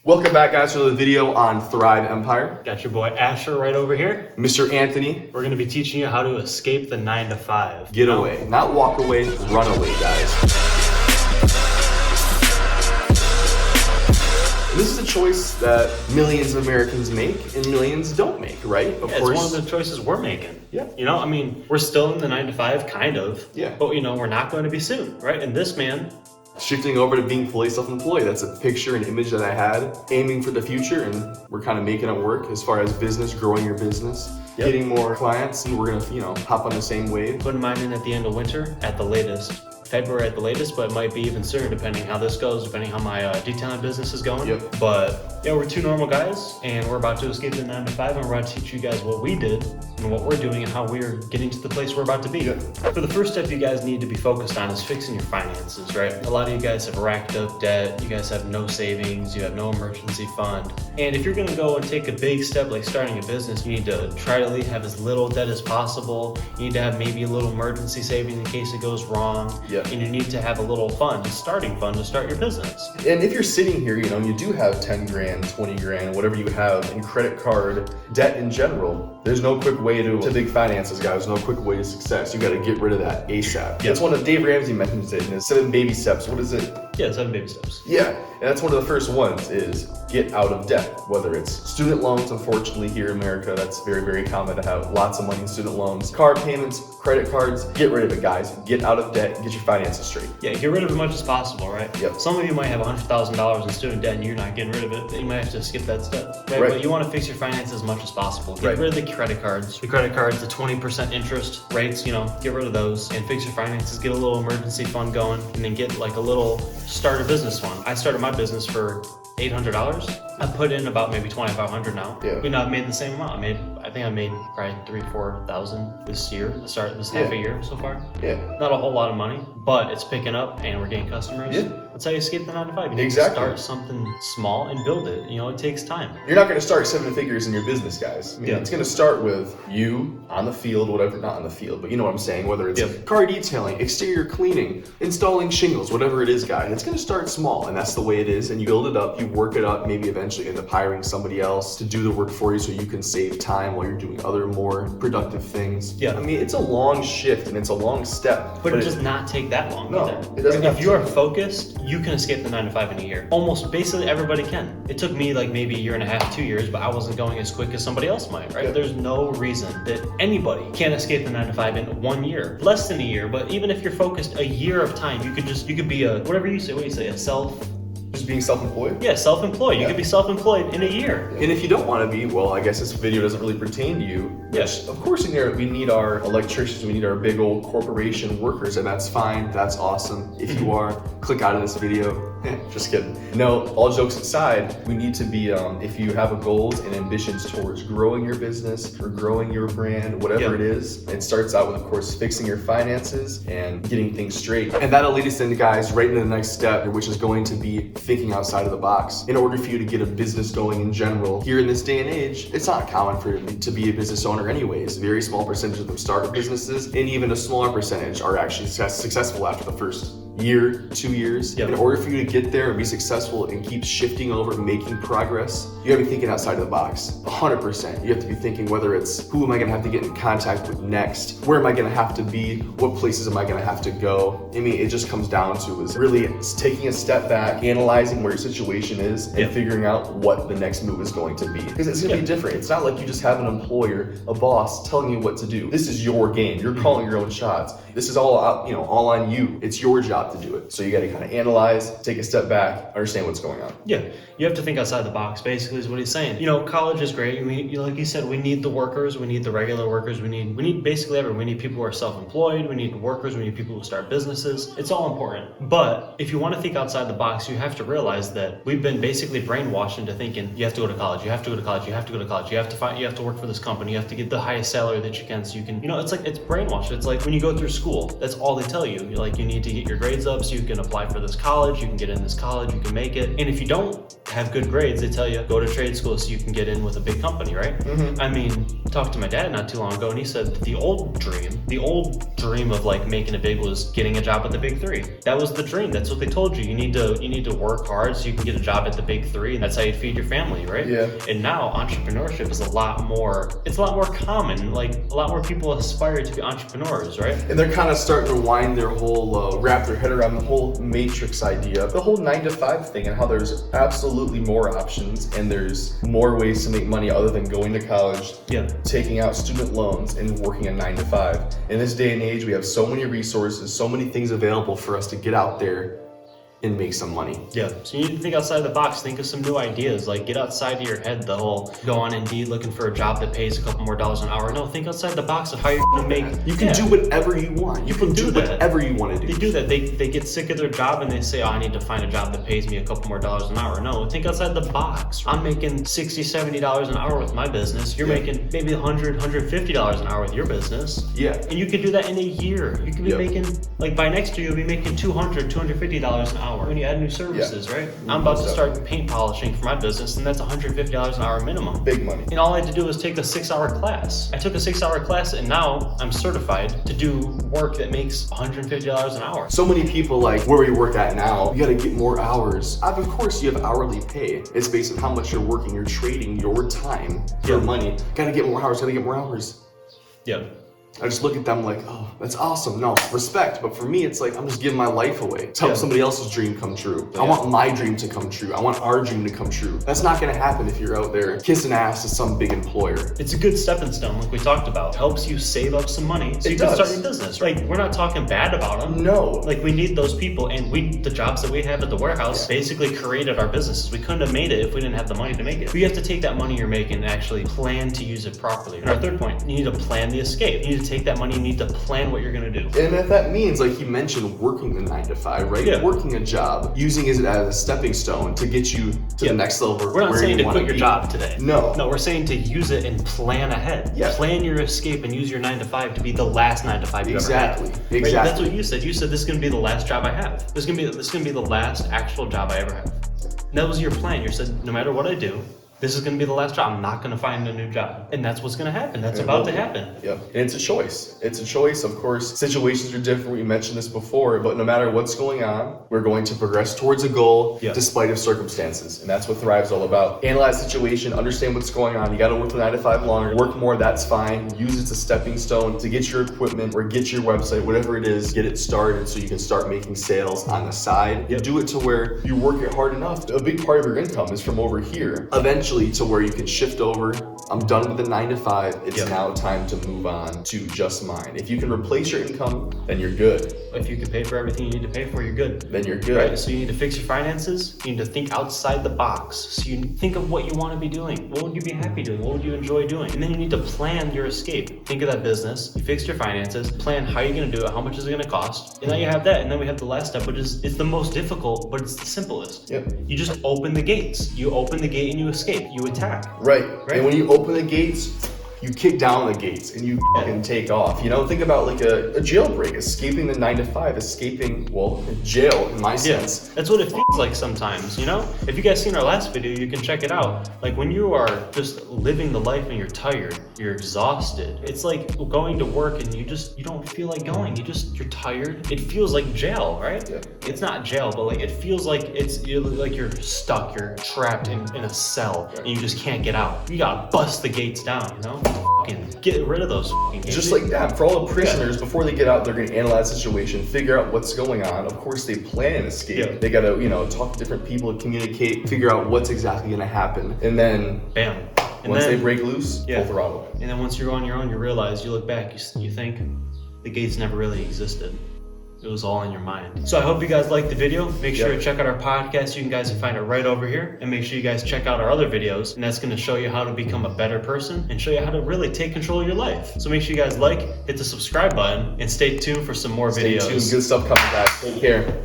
Welcome back, guys, to the video on Thryve Empire. Got your boy Asher right over here. Mr. Anthony. We're going to be teaching you how to escape the 9-to-5. Get away. Not walk away, run away, guys. And this is a choice that millions of Americans make and millions don't make, right? Of course. It's one of the choices we're making. Yeah. You know, I mean, we're still in the 9-to-5, kind of. Yeah. But, you know, we're not going to be soon, right? And this man... Shifting over to being fully self-employed. That's a picture and image that I had, aiming for the future, and we're kind of making it work as far as business, growing your business, getting more clients, and we're gonna, hop on the same wave. Putting mine in at the end of winter at the latest. February at the latest, but it might be even sooner depending how this goes, depending how my detailing business is going. Yep. But yeah, we're two normal guys and we're about to escape the 9-to-5 and we're about to teach you guys what we did and what we're doing and how we're getting to the place we're about to be. Yep. For the first step you guys need to be focused on is fixing your finances, right? A lot of you guys have racked up debt, you guys have no savings, you have no emergency fund. And if you're gonna go and take a big step like starting a business, you need to try to have as little debt as possible. You need to have maybe a little emergency savings in case it goes wrong. Yep. And you need to have a little fund, a starting fund to start your business. And if you're sitting here, and you do have 10 grand, 20 grand, whatever you have in credit card debt in general, there's no quick way to big finances, guys. No quick way to success. You got to get rid of that ASAP. Yep. That's one of Dave Ramsey mentions it in his 7 baby steps. What is it? Yeah, 7 baby steps. Yeah, and that's one of the first ones is get out of debt. Whether it's student loans, unfortunately here in America, that's very, very common to have lots of money in student loans, car payments, credit cards. Get rid of it, guys. Get out of debt and get your finances straight. Yeah, get rid of as much as possible, right? Yep. Some of you might have $100,000 in student debt and you're not getting rid of it. You might have to skip that step, right? But you want to fix your finances as much as possible. Get rid of the credit cards. The credit cards, the 20% interest rates, get rid of those and fix your finances. Get a little emergency fund going and then get like a little starter business fund. I started my business for $800. I put in about maybe $2,500 now. Yeah. I've made the same amount. I think I made probably $3,000-4,000 this year. This half a year so far. Yeah. Not a whole lot of money, but it's picking up and we're getting customers. Yeah. That's how you escape the 9-to-5. You need to start something small and build it. It takes time. You're not going to start 7 figures in your business, guys. It's going to start with you on the field, whatever, not on the field, but you know what I'm saying, whether it's car detailing, exterior cleaning, installing shingles, whatever it is, guys. It's going to start small, and that's the way it is, and you build it up, you work it up, maybe eventually end up hiring somebody else to do the work for you so you can save time while you're doing other more productive things. Yeah. It's a long shift, and it's a long step. But it does not take that long either. It doesn't. If you are focused, you can escape the 9-to-5 in a year. Almost basically everybody can. It took me like maybe a year and a half, 2 years, but I wasn't going as quick as somebody else might, right? There's no reason that anybody can't escape the 9-to-5 in 1 year. Less than a year, but even if you're focused a year of time, you could be Just being self-employed? Yeah, self-employed. You could be self-employed in a year. And if you don't want to be, well, I guess this video doesn't really pertain to you. Yes. Of course, in here, we need our electricians, we need our big old corporation workers, and that's fine, that's awesome. If you are, click out of this video. Just kidding. No, all jokes aside, we need to be, if you have goals and ambitions towards growing your business or growing your brand, whatever it is, it starts out with, of course, fixing your finances and getting things straight. And that'll lead us in, guys, right into the next step, which is going to be thinking outside of the box. In order for you to get a business going in general, here in this day and age, it's not common for you to be a business owner anyways. A very small percentage of them start businesses, and even a smaller percentage are actually successful after the first year, 2 years. In order for you to get there and be successful and keep shifting over, making progress, you gotta be thinking outside of the box, 100%. You have to be thinking whether it's who am I gonna have to get in contact with next? Where am I gonna have to be? What places am I gonna have to go? It just comes down to is really taking a step back, analyzing where your situation is, and figuring out what the next move is going to be. Because it's gonna be different. It's not like you just have an employer, a boss telling you what to do. This is your game. You're calling your own shots. This is all out, all on you. It's your job to do it. So you got to kind of analyze, take a step back, understand what's going on. Yeah, you have to think outside the box, basically is what he's saying. College is great. Like you said, we need the workers, we need the regular workers, we need basically everyone. We need people who are self-employed, we need workers, we need people who start businesses. It's all important. But if you want to think outside the box, you have to realize that we've been basically brainwashed into thinking you have to go to college, you have to go to college, you have to go to college, you have to work for this company, you have to get the highest salary that you can so you can, it's brainwashed. It's like when you go through school, that's all they tell you. You need to get your grades grades up so you can apply for this college, you can get in this college, you can make it. And if you don't have good grades, they tell you go to trade school so you can get in with a big company, right? I mean, talked to my dad not too long ago, and he said the old dream of like making it big was getting a job at the big three. That was the dream. That's what they told you. You need to work hard so you can get a job at the big three, and that's how you feed your family, right? Yeah. And now entrepreneurship is a lot more common. Like a lot more people aspire to be entrepreneurs, right? And they're kind of starting to wind their whole, wrap their head around the whole matrix idea, the whole 9-to-5 thing, and how there's absolutely more options and there's more ways to make money other than going to college, taking out student loans, and working a 9-to-5. In this day and age, we have so many resources, so many things available for us to get out there and make some money. Yeah. So you need to think outside the box. Think of some new ideas. Like get outside of your head the whole go on Indeed looking for a job that pays a couple more dollars an hour. No, think outside the box of how you're gonna make. You can do whatever you want. You can do whatever you want to do. They do that. They get sick of their job and they say, oh, I need to find a job that pays me a couple more dollars an hour. No, think outside the box. I'm making $60, $70 an hour with my business. You're making maybe $100, $150 an hour with your business. Yeah. And you could do that in a year. You could be making, like by next year, you'll be making $200, $250 an hour when you add new services, right? I'm about to start paint polishing for my business, and that's $150 an hour minimum. Big money. And all I had to do was take a 6-hour class. I took a 6-hour class, and now I'm certified to do work that makes $150 an hour. So many people like where we work at now, you gotta get more hours. Of course, you have hourly pay. It's based on how much you're working. You're trading your time for money. Gotta get more hours, gotta get more hours. Yeah. I just look at them like, oh, that's awesome. No, respect. But for me, it's like, I'm just giving my life away to help somebody else's dream come true. I want my dream to come true. I want our dream to come true. That's not gonna happen if you're out there kissing ass to some big employer. It's a good stepping stone, like we talked about. It helps you save up some money so you can start your business. Like, we're not talking bad about them. No. Like, we need those people, and the jobs that we have at the warehouse basically created our businesses. We couldn't have made it if we didn't have the money to make it. But you have to take that money you're making and actually plan to use it properly. And our third point, you need to plan the escape. You need to take that money, you need to plan what you're gonna do. And if that means, like he mentioned, working the 9-to-5, right? Yeah. Working a job, using it as a stepping stone to get you to the next level. We're not saying to quit your job today. No. No, we're saying to use it and plan ahead. Yeah. Plan your escape and use your 9-to-5 to be the last 9-to-5 you ever had. Exactly. Right? That's what you said. You said this is gonna be the last job I have. This is gonna be the last actual job I ever have. And that was your plan. You said no matter what I do, this is going to be the last job. I'm not going to find a new job. And that's what's going to happen. That's about to happen. Yeah. And it's a choice. It's a choice. Of course, situations are different. We mentioned this before, but no matter what's going on, we're going to progress towards a goal despite of circumstances. And that's what Thryve's all about. Analyze the situation, understand what's going on. You got to work the 9-to-5 longer, work more, that's fine. Use it as a stepping stone to get your equipment or get your website, whatever it is, get it started so you can start making sales on the side. Do it to where you work it hard enough. A big part of your income is from over here. Eventually to where you can shift over. I'm done with the 9-to-5. It's now time to move on to just mine. If you can replace your income, then you're good. If you can pay for everything you need to pay for, you're good. Then you're good. Right? So you need to fix your finances. You need to think outside the box. So you think of what you want to be doing. What would you be happy doing? What would you enjoy doing? And then you need to plan your escape. Think of that business. You fix your finances. Plan how you're going to do it. How much is it going to cost? And now you have that. And then we have the last step, which is it's the most difficult, but it's the simplest. You just open the gates. You open the gate and you escape. You attack. Right. And when you open the gates, you kick down the gates and you fucking take off. You know, think about like a jailbreak, escaping the 9-to-5, escaping, well, jail in my sense. That's what it feels like sometimes, you know? If you guys seen our last video, you can check it out. Like when you are just living the life and you're tired, you're exhausted. It's like going to work and you don't feel like going. You're tired. It feels like jail, right? Yeah. It's not jail, but like it feels like you're stuck, you're trapped in a cell and you just can't get out. You gotta bust the gates down, you know? Fucking get rid of those fucking gates. Just like that, for all the prisoners, before they get out, they're gonna analyze the situation, figure out what's going on. Of course, they plan an escape. They gotta, talk to different people, communicate, figure out what's exactly gonna happen. And then, bam. And once they break loose, full throttle. And then once you're on your own, you realize, you look back, you think the gates never really existed. It was all in your mind. So I hope you guys liked the video. Make sure to check out our podcast. You guys can find it right over here. And make sure you guys check out our other videos. And that's going to show you how to become a better person and show you how to really take control of your life. So make sure you guys hit the subscribe button, and stay tuned for some more videos. Stay tuned. Good stuff coming back. Take care.